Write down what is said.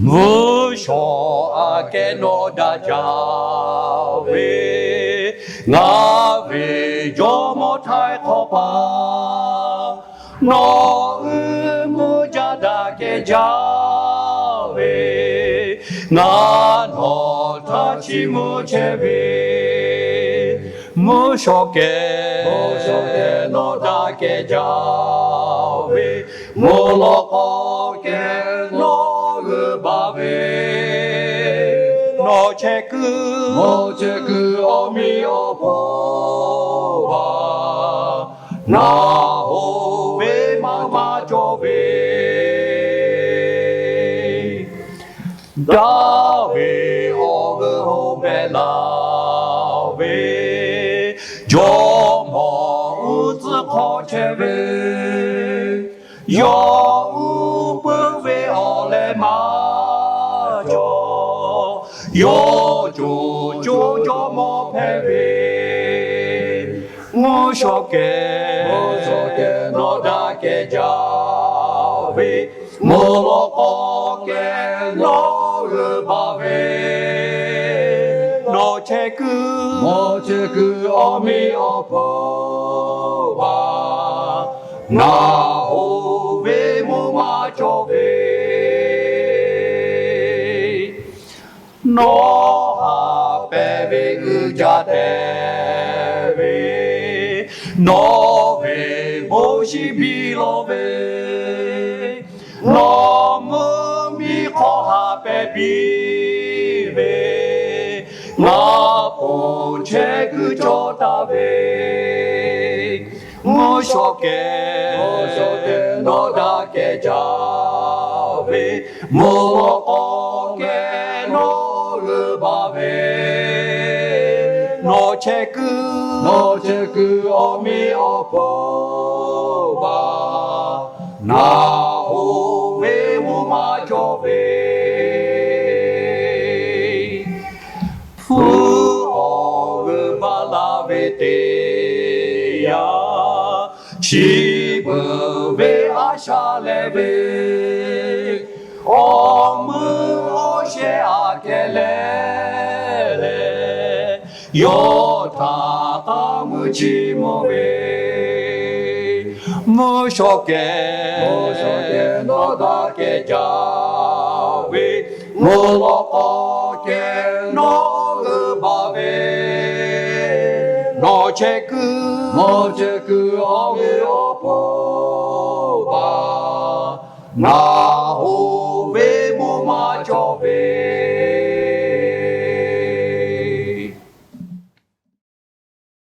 無所明けのだじゃべなべjo mo thai kho pa no mu ja da ke ja ve na no ta chi mu che ve mu sho ke no da ke ja ve mu lo ko ke no gu ba ve no che ku o mi o po wa na ho ve ma ma jo ve da ve o gu ho be la ve jo mo u zi ko che ve yo u bu ve o le ma jo yo jo mo pe ve mo sho ke no da ke ja ve mo lo ko ke no gu ba ve no che ku o mi o po wa na ho ve mo ma cho ve no ha pe ve gu ja te ve no ve mo shi bi lo ve no mu mi ko ha pe bi ve na po che gu cho ta ve mo sho ke no da ke ja ve mo lo ko ke no gu ba ve no che ku o mi o po wa na ho ve mo ma jo ve fu o gu ba la ve te ya chi bu ve a sha le ve o mu o she a ke le yo ta ta mu chi mo ve mu sho ke no da ke ja ve mo lo ko ke no gu ba ve no che ku o mi o po ba na ho